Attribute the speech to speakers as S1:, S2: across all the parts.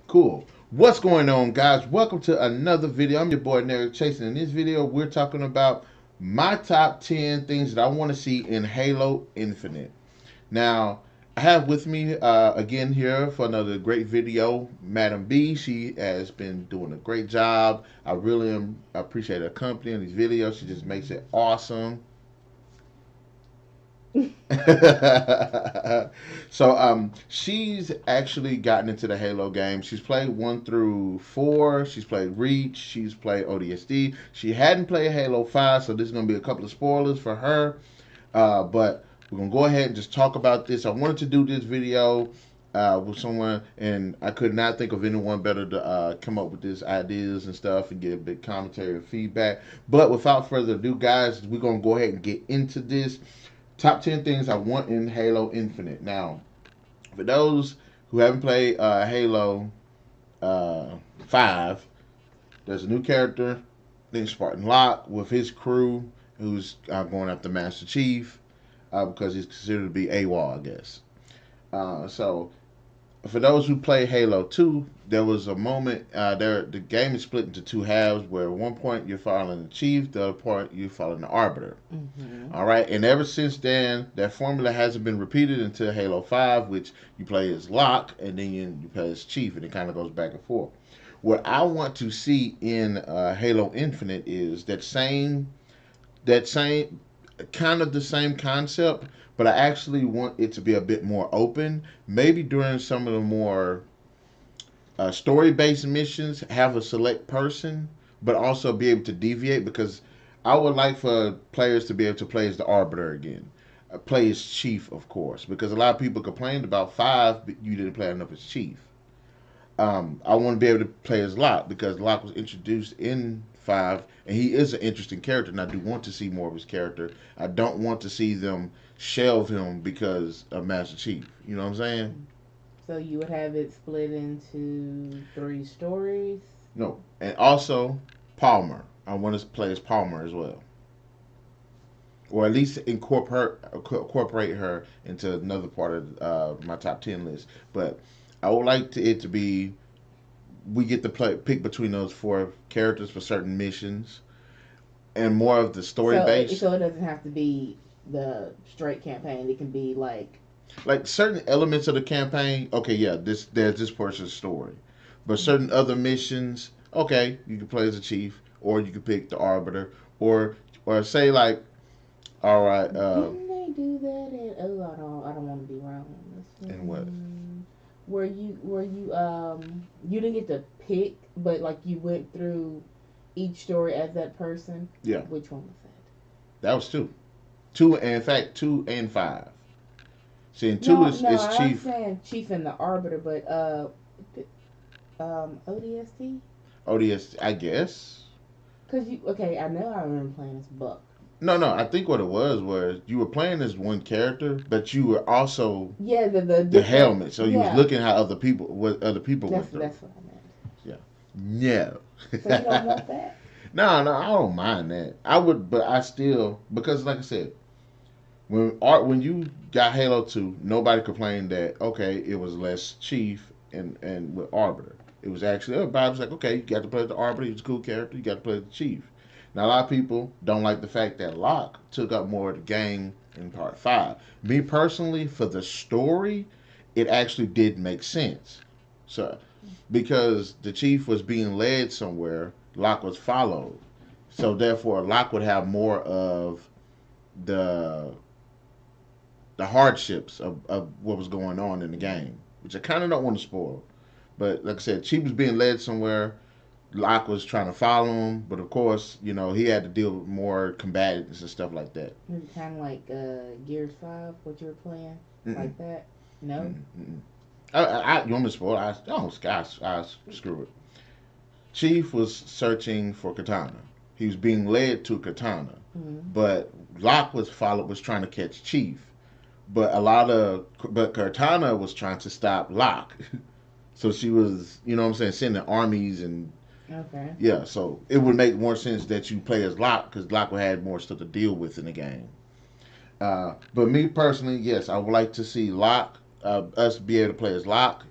S1: Cool. What's going on, guys? Welcome to another video. I'm your boy NarikChase, and in this video, we're talking about my top 10 things that I want to see in Halo Infinite. Now, I have with me again here for another great video, Madam B. She has been doing a great job. I really appreciate her company in these videos. She just makes it awesome. She's actually gotten into the Halo game. She's played 1 through 4. She's played Reach. She's played ODSD. She hadn't played Halo 5, so this is gonna be a couple of spoilers for her. But we're gonna go ahead and just talk about this. I wanted to do this video with someone, and I could not think of anyone better to come up with these ideas and stuff and get a big commentary and feedback. But without further ado, guys, we're gonna go ahead and get into this. Top 10 things I want in Halo Infinite. Now, for those who haven't played Halo 5, there's a new character named Spartan Locke with his crew who's going after Master Chief because he's considered to be AWOL, I guess. So for those who play Halo 2, there was a moment the game is split into two halves where at one point you're following the chief, the other point you're following the arbiter. Mm-hmm. All right, and ever since then, that formula hasn't been repeated until Halo 5, which you play as Locke and then you play as chief, and it kind of goes back and forth. What I want to see in Halo Infinite is that same kind of the same concept, but I actually want it to be a bit more open. Maybe during some of the more story-based missions, have a select person, but also be able to deviate because I would like for players to be able to play as the Arbiter again. Play as Chief, of course, because a lot of people complained about 5, but you didn't play enough as Chief. I want to be able to play as Locke because Locke was introduced in 5, and he is an interesting character, and I do want to see more of his character. I don't want to see them shelve him because of Master Chief. You know what I'm saying?
S2: So you would have it split into 3 stories?
S1: No. And also, Palmer. I want to play as Palmer as well. Or at least incorporate her into another part of my top 10 list. But I would like it to be we get to pick between those 4 characters for certain missions and more of the story based.
S2: So it doesn't have to be the straight campaign. It can be
S1: like certain elements of the campaign. Okay, yeah, there's this person's story, but certain other missions. Okay, you can play as a chief, or you can pick the arbiter, or say like, all right.
S2: Didn't they do that in? Oh, I don't want to be wrong on this
S1: And what?
S2: one. You didn't get to pick, but like you went through each story as that person.
S1: Yeah.
S2: Which one was that?
S1: That was 2. 2, and in fact, 2 and 5. See, and 2
S2: No,
S1: is
S2: no,
S1: is
S2: I
S1: chief.
S2: understand Chief and the Arbiter, but ODST.
S1: ODS, I guess.
S2: Cause you okay? I know I remember playing as Buck.
S1: No, no. I think what it was you were playing as one character, but you were also
S2: Yeah, the
S1: the
S2: different.
S1: helmet. So you was
S2: Yeah,
S1: looking how what other people went through.
S2: that's what I meant.
S1: Yeah. No.
S2: So you don't want that?
S1: No, no, I don't mind that. I would, but I still because, like I said, when you got Halo 2, nobody complained that okay, it was less chief and with Arbiter. It was actually everybody was like, okay, you got to play the Arbiter. He's a cool character. You got to play the chief. Now a lot of people don't like the fact that Locke took up more of the game in Part 5. Me personally, for the story, it actually did make sense. So because the chief was being led somewhere, Locke was followed. So therefore, Locke would have more of the the hardships of what was going on in the game, which I kind of don't want to spoil. But like I said, Chief was being led somewhere. Locke was trying to follow him, but of course, he had to deal with more combatants and stuff like that.
S2: Maybe kind of like Gears 5, what you were playing,
S1: Mm-mm.
S2: like that. No.
S1: Mm-mm. You want me to spoil? I screw it. Chief was searching for Katana. He was being led to Katana,
S2: Mm-hmm.
S1: but Locke was trying to catch Chief. But Cortana was trying to stop Locke. So she was, what I'm saying, sending armies and
S2: Okay.
S1: yeah. So it would make more sense that you play as Locke because Locke would have more stuff to deal with in the game. But me personally, yes, I would like to see Locke, us be able to play as Locke,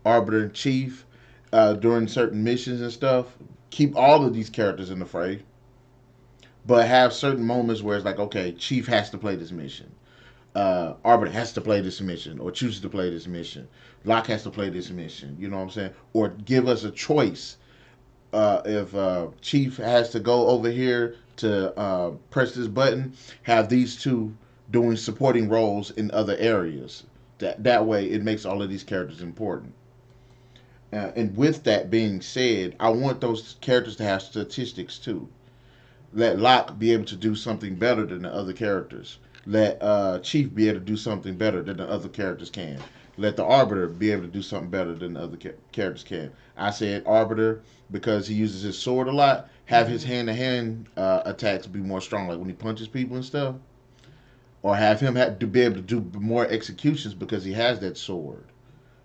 S1: Arbiter, and Chief. during certain missions and stuff. Keep all of these characters in the fray, but have certain moments where it's like, okay, Chief has to play this mission. Arbiter has to play this mission, or chooses to play this mission. Locke has to play this mission. You know what I'm saying? Or give us a choice. If Chief has to go over here to press this button, have these two doing supporting roles in other areas. That way, it makes all of these characters important. And with that being said, I want those characters to have statistics too. Let Locke be able to do something better than the other characters. Let Chief be able to do something better than the other characters can. Let the Arbiter be able to do something better than the other characters can. I said Arbiter because he uses his sword a lot. Have his
S2: Mm-hmm.
S1: hand-to-hand attacks be more strong, like when he punches people and stuff. Or have him to be able to do more executions because he has that sword.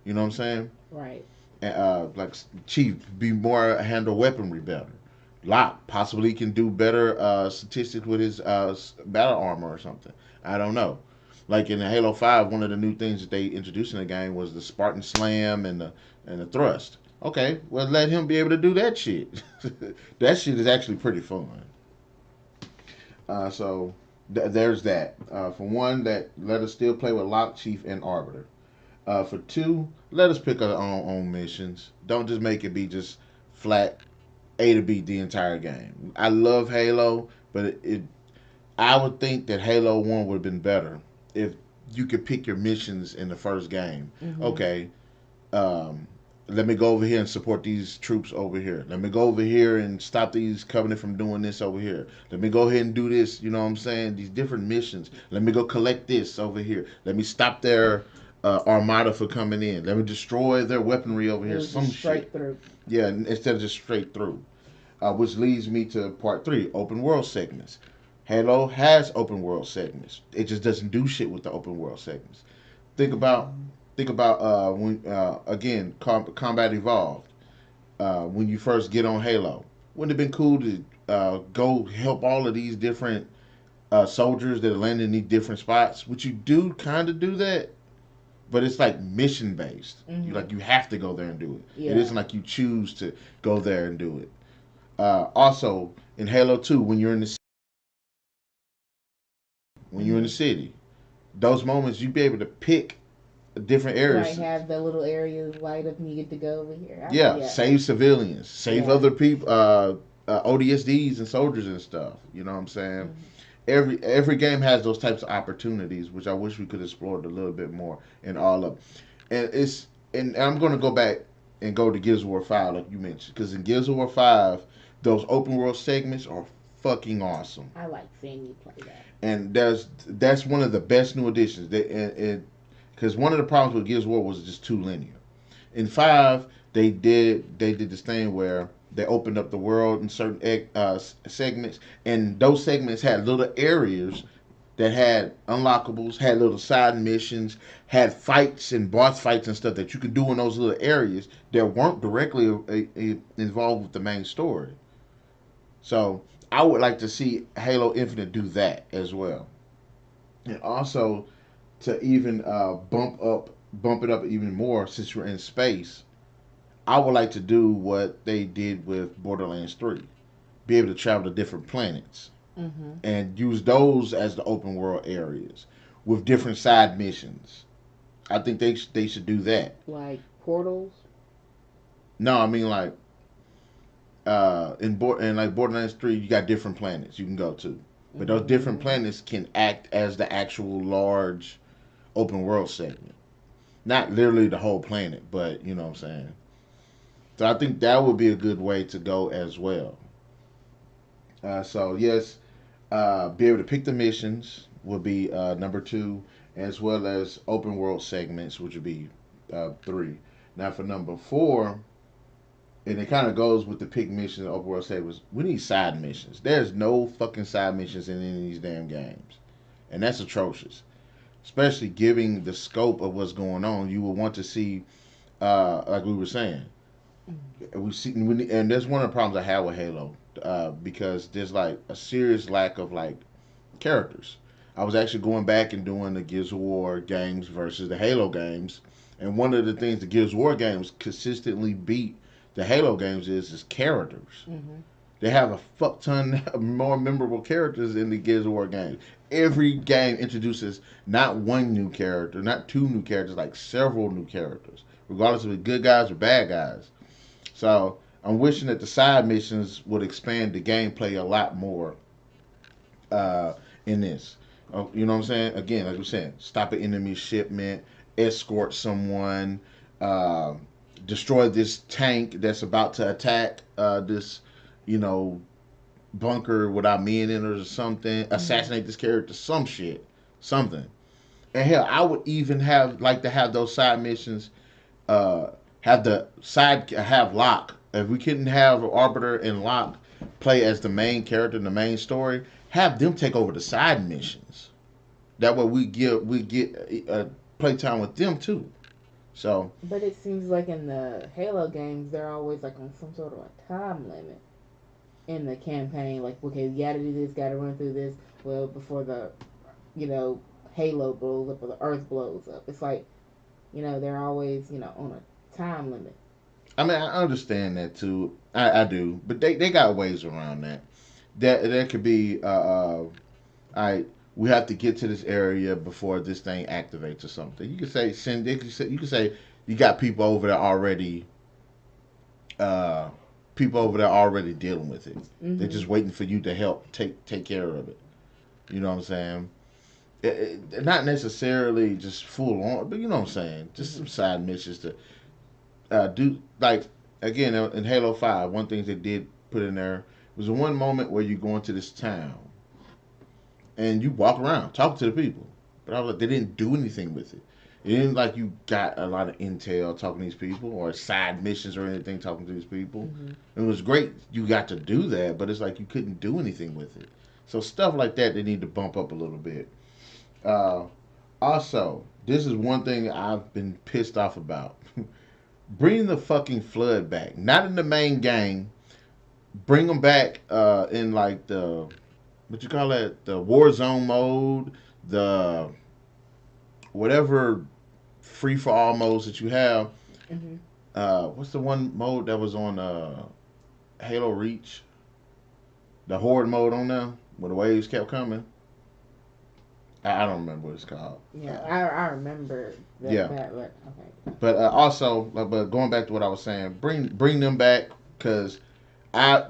S1: You know what I'm saying?
S2: Right.
S1: Like Chief be more handle weaponry better. Locke possibly can do better statistics with his battle armor or something. I don't know. Like in Halo 5, one of the new things that they introduced in the game was the Spartan Slam and the thrust. Okay, well let him be able to do that shit. That shit is actually pretty fun. So there's that. For one, that let us still play with Locke, Chief, and Arbiter. For two, let us pick our own missions. Don't just make it be just flat A to B the entire game. I love Halo, but I would think that Halo 1 would have been better if you could pick your missions in the first game.
S2: Mm-hmm.
S1: Okay, um, let me go over here and support these troops over here. Let me go over here and stop these Covenant from doing this over here. Let me go ahead and do this. You know what I'm saying? These different missions. Let me go collect this over here. Let me stop their armada for coming in. Let me destroy their weaponry over
S2: It
S1: here.
S2: was just
S1: Some shit.
S2: straight through.
S1: Yeah, instead of just straight through. Which leads me to part three: open world segments. Halo has open world segments. It just doesn't do shit with the open world segments. Think about
S2: Mm-hmm.
S1: think about when again combat evolved. When you first get on Halo, wouldn't it have been cool to go help all of these different soldiers that are landing in these different spots? Would you do kind of do that? But it's like mission based. You
S2: Mm-hmm.
S1: like you have to go there and do it. It
S2: Yeah.
S1: isn't like you choose to go there and do it. Also, in Halo 2, when you're in the
S2: Mm-hmm.
S1: city, those moments you be able to pick different
S2: Right.
S1: areas.
S2: Have the little area light up and you get to go over here.
S1: Yeah,
S2: Yeah.
S1: save civilians, save
S2: Yeah.
S1: other people, ODSDs and soldiers and stuff. You know what I'm saying?
S2: Mm-hmm.
S1: Every game has those types of opportunities, which I wish we could explore a little bit more in all of. And it's and I'm going to go back and go to Gears of War 5, like you mentioned, because in Gears of War 5, those open world segments are fucking awesome.
S2: I like seeing you play that.
S1: And that's one of the best new additions. Because one of the problems with Gears of War was just too linear. In 5, they did this thing where they opened up the world in certain segments, and those segments had little areas that had unlockables, had little side missions, had fights and boss fights and stuff that you could do in those little areas that weren't directly involved with the main story. So I would like to see Halo Infinite do that as well, and also to even bump it up even more since you're in space. I would like to do what they did with Borderlands 3, be able to travel to different planets
S2: Mm-hmm.
S1: and use those as the open world areas with different side missions. I think they should do that.
S2: Like portals.
S1: No, I mean like in like Borderlands 3, you got different planets you can go to, but those different
S2: Mm-hmm.
S1: planets can act as the actual large open world segment. Not literally the whole planet, but you know what I'm saying. So I think that would be a good way to go as well. So yes, be able to pick the missions would be number two, as well as open world segments, which would be three. Now for number four, and it kind of goes with the pick missions and open world segments. We need side missions. There's no fucking side missions in any of these damn games, and that's atrocious. Especially giving the scope of what's going on, you would want to see, like we were saying, we see, and that's one of the problems I have with Halo, because there's like a serious lack of like characters. I was actually going back and doing the Gears of War games versus the Halo games, and one of the things the Gears of War games consistently beat The Halo games is characters.
S2: Mhm.
S1: They have a fuck ton more memorable characters in the Gears of War games. Every game introduces not one new character, not two new characters, like several new characters, regardless of the good guys or bad guys. So I'm wishing that the side missions would expand the gameplay a lot more uh, in this. You know what I'm saying? Again, like we said, stop an enemy shipment, escort someone, uh, destroy this tank that's about to attack this, you know, bunker without me in it or something.
S2: Mhm.
S1: Assassinate this character, some shit, something. And hell, I would even have like to have those side missions. Have the side have Locke. If we couldn't have Arbiter and Locke play as the main character in the main story, have them take over the side missions. That way we get playtime with them too. So
S2: But it seems like in the Halo games, they're always like on some sort of a time limit in the campaign. Like, okay, you gotta do this, gotta run through this. Well, before the, you know, Halo blows up or the Earth blows up. It's like, they're always, on a time limit.
S1: I mean, I understand that too. I do, but they got ways around that. There could be I we have to get to this area before this thing activates or something. You could say send. You could say you got people over there already. Uh, People over there already dealing with it. They're
S2: Mm-hmm.
S1: just waiting for you to help take care of it. You know what I'm saying? Not necessarily just full on, but you know what I'm saying. Just
S2: Mm-hmm.
S1: some side missions to do. Like again in Halo 5, one thing they did put in there was one moment where you go into this town and you walk around, talk to the people. But I was like, they didn't do anything with it. It didn't like you got a lot of intel talking to these people or side missions or anything talking to these people.
S2: Mm-hmm.
S1: It was great you got to do that, but it's like you couldn't do anything with it. So stuff like that they need to bump up a little bit. Uh, Also, this is one thing I've been pissed off about. Bring the fucking flood back. Not in the main game. Bring them back in like the what you call that, the war zone mode, the whatever free for all modes that you have.
S2: Mm-hmm.
S1: What's the one mode that was on Halo Reach? The horde mode on there where the waves kept coming. I don't remember what it's called.
S2: Yeah, I remember that,
S1: Yeah,
S2: that, but okay.
S1: but also, but going back to what I was saying, bring them back because I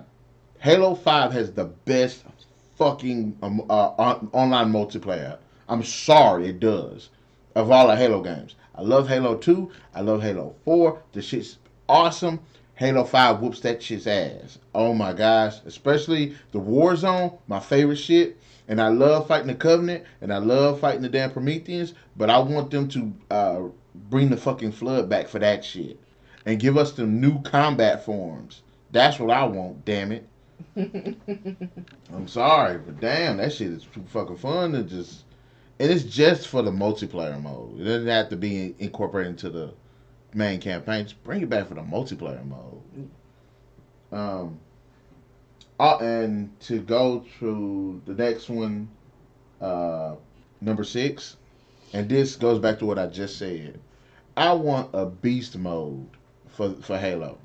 S1: Halo 5 has the best fucking online multiplayer. I'm sorry, it does. Of all the Halo games, I love Halo 2. I love Halo 4. The shit's awesome. Halo 5 whoops that shit's ass. Oh my gosh. Especially the Warzone, my favorite shit. And I love fighting the Covenant, and I love fighting the damn Prometheans, but I want them to bring the fucking Flood back for that shit. And give us the new combat forms. That's what I want, damn it. I'm sorry, but damn, that shit is too fucking fun to just. And it's just for the multiplayer mode. It doesn't have to be incorporated into the main campaign. Just bring it back for the multiplayer mode. Um, and to go to the next one, uh, number 6, and this goes back to what I just said. I want a beast mode for Halo.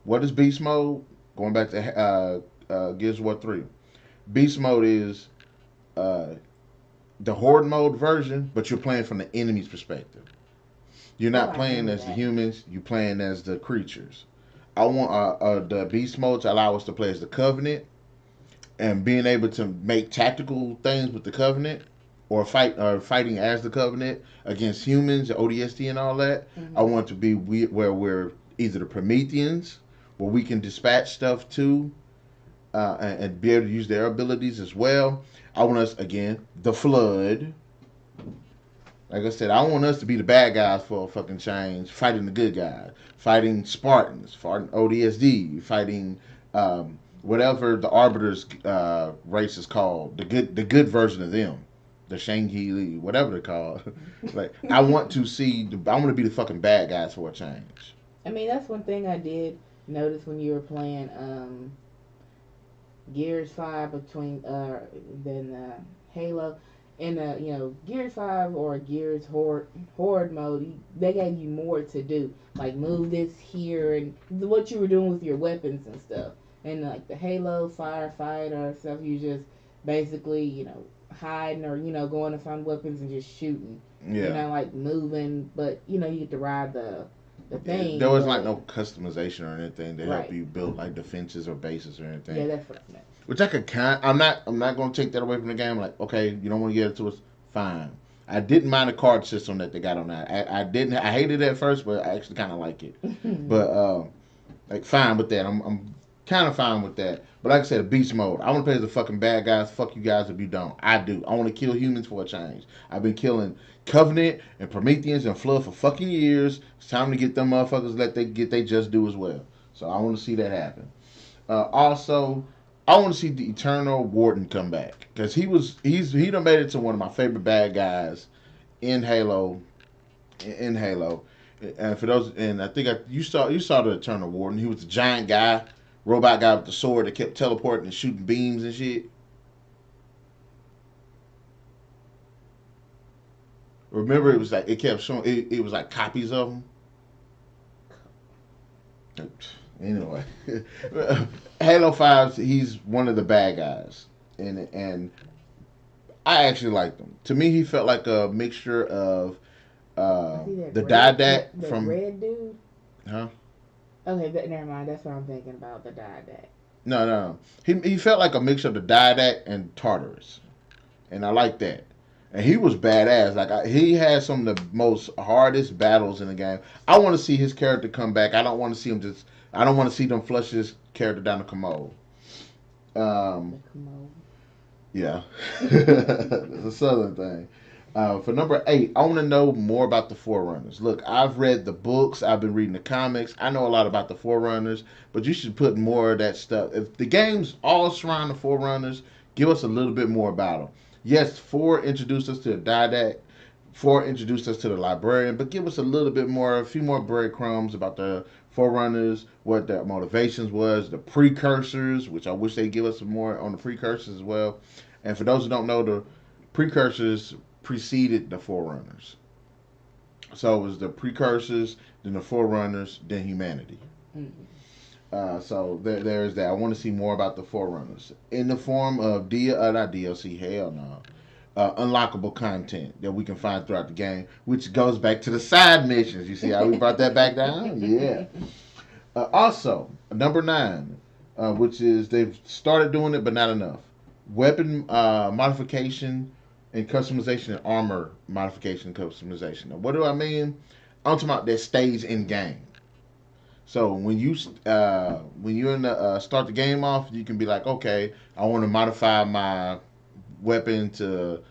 S1: What is beast mode? Going back to Gears of War 3. Beast mode is uh, the horde mode version, but you're playing from the enemy's perspective. You're
S2: Oh,
S1: not
S2: I
S1: playing
S2: remember
S1: as the
S2: that.
S1: humans. You're playing as the creatures. I want the beast mode to allow us to play as the Covenant and being able to make tactical things with the Covenant or fighting as the Covenant against humans, ODST, and all that. I
S2: Mm-hmm.
S1: want to be where we're either the Prometheans, where we can dispatch stuff to and be able to use their abilities as well. I want us again the Flood. Like I said, I want us to be the bad guys for a fucking change, fighting the good guys, fighting Spartans, fighting ODSD, fighting whatever the Arbiters race is called, the good version of them, the Shanghi Li, whatever they're called. Like I want to be the fucking bad guys for a change.
S2: I mean, that's one thing I did notice when you were playing Gears 5 between then Halo. in a Gears 5 or Gears Horde mode, they gave you more to do, like move this here and what you were doing with your weapons and stuff. And like the Halo firefighter stuff, you just basically hiding or going to find weapons and just shooting. You're
S1: Yeah.
S2: not like moving, but you get to ride the
S1: Yeah, there
S2: thing.
S1: was like
S2: But
S1: no customization or anything to help
S2: right,
S1: you build like defenses or bases or anything.
S2: yeah, that's what I meant.
S1: Which I could kind. I'm not going to take that away from the game. Like, okay, you don't want to get it to us, fine. I didn't mind the card system that they got on that. I didn't. I hated it at first, but I actually kind of like it. But like, fine with that. I'm kind of fine with that. But like I said, beast mode. I want to play as the fucking bad guys. Fuck you guys if you don't. I do. I want to kill humans for a change. I've been killing Covenant and Prometheans and Flood for fucking years. It's time to get them motherfuckers let they get they just do as well. So I want to see that happen. Also, I want to see the Eternal Warden come back because he done made it to one of my favorite bad guys in Halo. In Halo, and for those, and I think you saw the Eternal Warden. He was the giant guy, robot guy with the sword that kept teleporting and shooting beams and shit. Remember, it was like it kept showing. It was like copies of them. Anyway, Halo 5, he's one of the bad guys, and I actually liked him. To me, he felt like a mixture of
S2: I see that
S1: the
S2: red,
S1: Didact
S2: the
S1: from,
S2: red dude.
S1: huh?
S2: Okay, never mind. That's what I'm thinking about. The dieback.
S1: No, no, no. He felt like a mixture of the Didact and Tartarus, and I like that. And he was badass. Like he had some of the most hardest battles in the game. I want to see his character come back. I don't want to see him just. I don't want to see them flush his character down the commode.
S2: The
S1: Um,
S2: commode.
S1: yeah, it's a southern thing. For number 8, I want to know more about the Forerunners. Look, I've read the books, I've been reading the comics. I know a lot about the Forerunners, but you should put more of that stuff. If the game's all surround the Forerunners, give us a little bit more about them. Yes, 4 introduced us to the Didact, 4 introduced us to the Librarian, but give us a little bit more, a few more breadcrumbs about the Forerunners, what their motivations was, the precursors, which I wish they'd give us some more on the precursors as well. And for those who don't know, the precursors preceded the Forerunners. So it was the precursors, then the Forerunners, then humanity.
S2: Mm-hmm.
S1: So there's that. I want to see more about the Forerunners in the form of not DLC. Hell no. Unlockable content that we can find throughout the game, which goes back to the side missions. You see how we brought that back down? Yeah. Also, number 9, which is they've started doing it, but not enough. Weapon modification and customization and armor modification and customization. Now, what do I mean? I'm talking about that stays in game. So when you in the start the game off, you can be like, okay, I want to modify my weapon to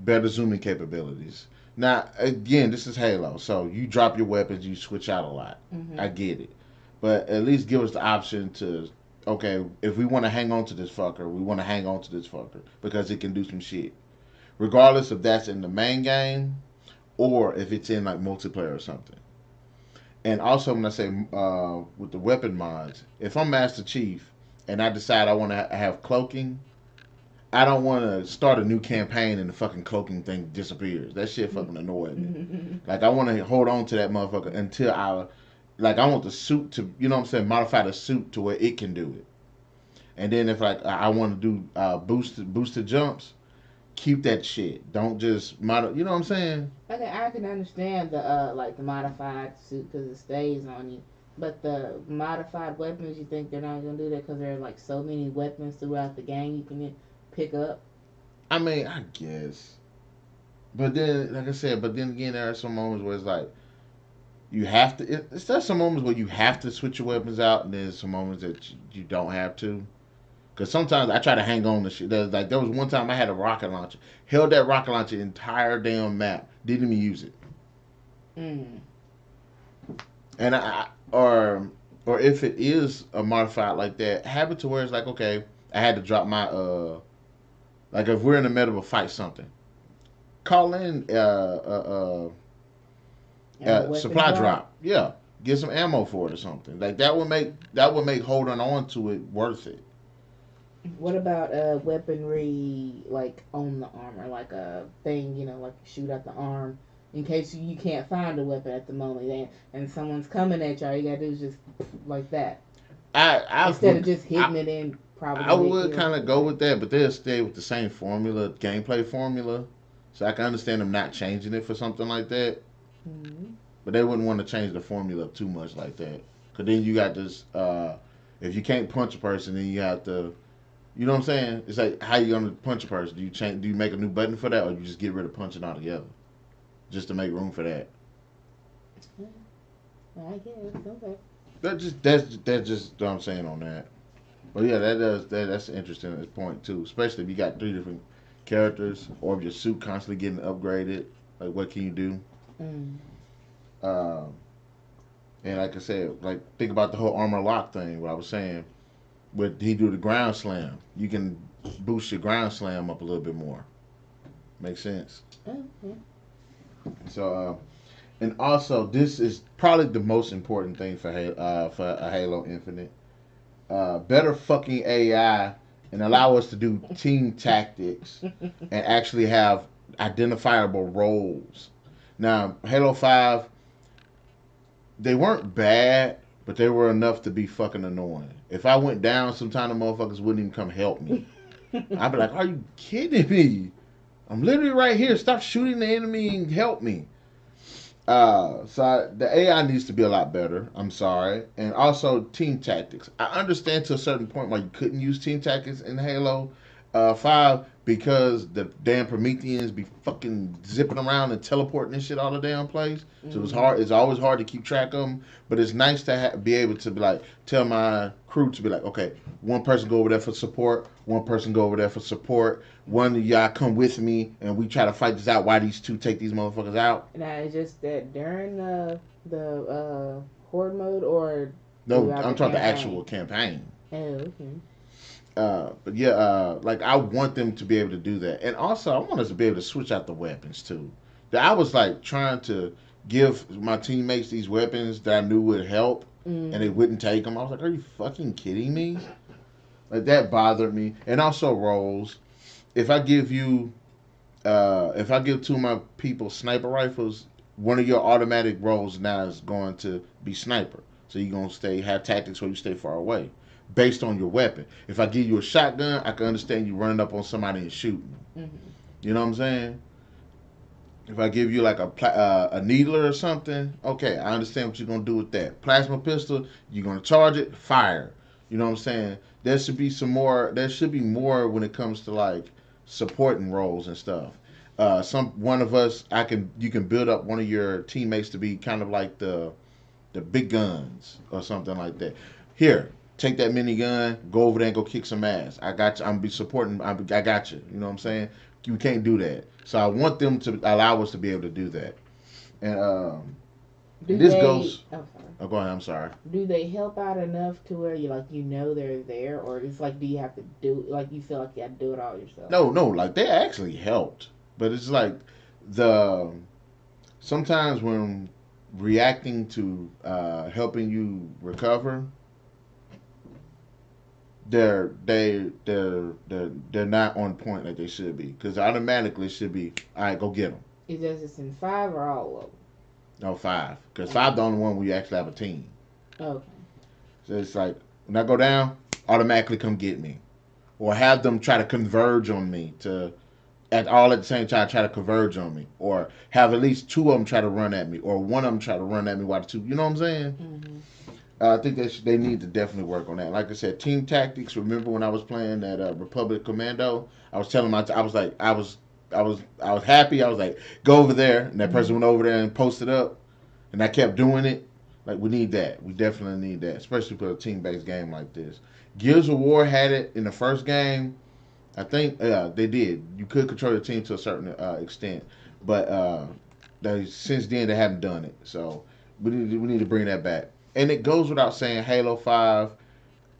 S1: better zooming capabilities. Now again, this is Halo, so you drop your weapons, you switch out a lot.
S2: Mm-hmm.
S1: I get it, but at least give us the option to, okay, if we want to hang on to this fucker, we want to hang on to this fucker because it can do some shit, regardless if that's in the main game or if it's in like multiplayer or something. And also, when I say with the weapon mods, if I'm Master Chief and I decide I want to have cloaking, I don't want to start a new campaign and the fucking cloaking thing disappears. That shit fucking annoyed me. Like I want to hold on to that motherfucker until I want the suit to, what I'm saying, modify the suit to where it can do it. And then if like I want to do boosted jumps, keep that shit. Don't just model. You know what I'm saying?
S2: Okay, I can understand the like the modified suit because it stays on you. But the modified weapons, you think they're not gonna do that because there are like so many weapons throughout the game you can pick up?
S1: I mean, I guess. But then, like I said, but then again, there are some moments where it's like you have to. It's there's some moments where you have to switch your weapons out, and there's some moments that you don't have to. Because sometimes I try to hang on to shit. There was one time I had a rocket launcher, held that rocket launcher the entire damn map, didn't even use it,
S2: Mm.
S1: and or if it is a modified like that, have it to where it's like okay, I had to drop my like if we're in the middle of a fight something, call in
S2: And a weapon
S1: supply
S2: drop.
S1: drop. Yeah, get some ammo for it or something. Like that would make holding on to it worth it.
S2: What about weaponry like on the armor, like a thing, like you shoot at the arm in case you can't find a weapon at the moment, and someone's coming at you. All you gotta do is just like that
S1: I
S2: instead of
S1: would
S2: just hitting it in. Probably
S1: I
S2: gonna get
S1: would
S2: killed.
S1: kind of go with that, but they'll stay with the same formula, gameplay formula. So I can understand them not changing it for something like that.
S2: Mm-hmm.
S1: But they wouldn't want to change the formula too much like that. Cause then you got this. If you can't punch a person, then you have to. You know what I'm saying? It's like how you gonna punch a person? Do you change? Do you make a new button for that, or you just get rid of punching altogether, just to make room for that?
S2: I guess okay.
S1: That's just what I'm saying on that. But yeah, that's interesting at this point too, especially if you got three different characters, or if your suit constantly getting upgraded. Like, what can you do?
S2: Mm.
S1: Uh, and like I said, like think about the whole armor lock thing. What I was saying, with he do the ground slam, you can boost your ground slam up a little bit more. Makes sense.
S2: Okay.
S1: So, and also this is probably the most important thing for a Halo Infinite. Better fucking AI and allow us to do team tactics and actually have identifiable roles. Now, Halo 5, they weren't bad, but they were enough to be fucking annoying. If I went down, sometimes the motherfuckers wouldn't even come help me. I'd be like, are you kidding me? I'm literally right here. Stop shooting the enemy and help me. The AI needs to be a lot better. I'm sorry, and also team tactics. I understand to a certain point why you couldn't use team tactics in Halo 5 because the damn Prometheans be fucking zipping around and teleporting and shit all the damn place. So it's
S2: Mm-hmm.
S1: hard. It's always hard to keep track of them. But it's nice to be able to be like tell my crew to be like, okay, one person go over there for support, one person go over there for support. One of y'all come with me, and we try to fight this out. Why these two take these motherfuckers out?
S2: Now it's just that during the horde mode or
S1: No,
S2: throughout
S1: I'm
S2: the
S1: talking the
S2: campaign.
S1: actual campaign.
S2: Oh, okay.
S1: But yeah, like I want them to be able to do that, and also I want us to be able to switch out the weapons too. I was like trying to give my teammates these weapons that I knew would help, and they
S2: Mm-hmm.
S1: wouldn't take them. I was like, "Are you fucking kidding me?" Like that bothered me, and also roles. If I give you, if I give two of my people sniper rifles, one of your automatic roles now is going to be sniper. So you're gonna stay have tactics where you stay far away, based on your weapon. If I give you a shotgun, I can understand you running up on somebody and shooting.
S2: Mm-hmm.
S1: You know what I'm saying? If I give you like a needler or something, okay, I understand what you're gonna do with that. Plasma pistol, you're gonna charge it, fire. You know what I'm saying? There should be some more. There should be more when it comes to like supporting roles and stuff. Some one of us, you can build up one of your teammates to be kind of like the big guns or something like that. Here, take that minigun, go over there and go kick some ass. I got you. I'm be supporting. I got you. You know what I'm saying? You can't do that. So I want them to allow us to be able to do that. And
S2: Do
S1: this
S2: they?
S1: goes.
S2: Oh, sorry.
S1: Oh, go ahead. I'm sorry.
S2: Do they help out enough to where they're there, or it's like do you have to do like you feel like you have to do it all yourself?
S1: No, no, like they actually helped, but it's like the sometimes when reacting to helping you recover, they're not on point like they should be because automatically it should be all right. Go get them.
S2: Is that just in five or all of
S1: No, five because
S2: them?
S1: five the only one where you actually have a team.
S2: Okay.
S1: So it's like when I go down, automatically come get me, or have them try to converge on me to at the same time try to converge on me, or have at least two of them try to run at me, or one of them try to run at me while the two. You know what I'm saying?
S2: Mm-hmm.
S1: I think they need to definitely work on that. Like I said, team tactics. Remember when I was playing that Republic Commando? I was telling I was like, I was happy. I was like, go over there, and that person
S2: Mm-hmm.
S1: went over there and posted up, and I kept doing it. Like we need that. We definitely need that, especially for a team-based game like this. Gears of War had it in the first game. I think they did. You could control your team to a certain extent, but since then they haven't done it. So we need to bring that back. And it goes without saying, Halo 5,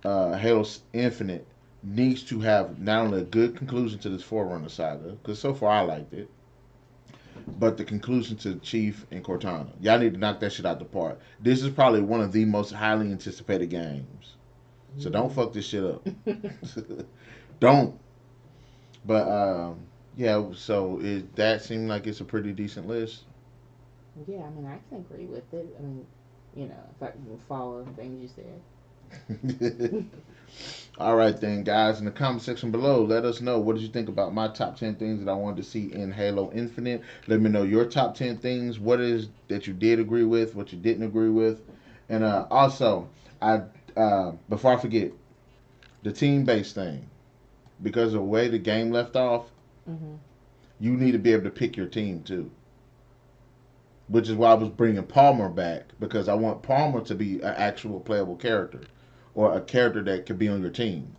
S1: Halo Infinite needs to have not only a good conclusion to this Forerunner saga, because so far I liked it, but the conclusion to Chief and Cortana. Y'all need to knock that shit out the park. This is probably one of the most highly anticipated games. So don't fuck this shit up. Don't. But yeah. So that seemed like it's a pretty decent list.
S2: Yeah, I mean, I can agree with it. I mean, if I can follow the things you said.
S1: All right, then, guys, in the comment section below, let us know what did you think about my top 10 things that I wanted to see in Halo Infinite. Let me know your top 10 things. What is that you did agree with, what you didn't agree with. And also, I before I forget, the team based thing. Because of the way the game left off,
S2: Mm-hmm.
S1: you need to be able to pick your team too. Which is why I was bringing Palmer back, because I want Palmer to be an actual playable character or a character that could be on your team.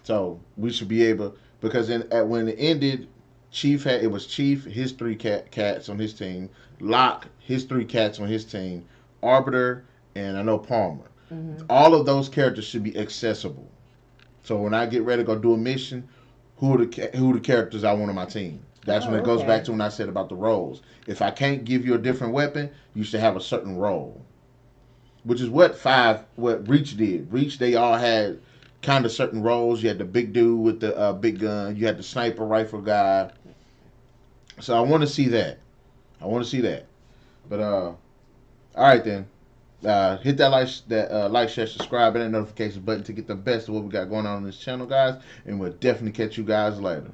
S1: So we should be able, because when it ended, it was Chief, his three cats on his team, Locke, his three cats on his team, Arbiter, and I know Palmer.
S2: Mm-hmm.
S1: All of those characters should be accessible. So when I get ready to go do a mission, who are the characters I want on my team? That's when
S2: Oh,
S1: it goes back
S2: okay.
S1: to when I said about the roles. If I can't give you a different weapon, you should have a certain role, which is what Reach did. Reach, they all had kind of certain roles. You had the big dude with the big gun. You had the sniper rifle guy. So I want to see that. I want to see that. But all right then. Hit that like, share, subscribe, and that notification button to get the best of what we got going on this channel, guys. And we'll definitely catch you guys later.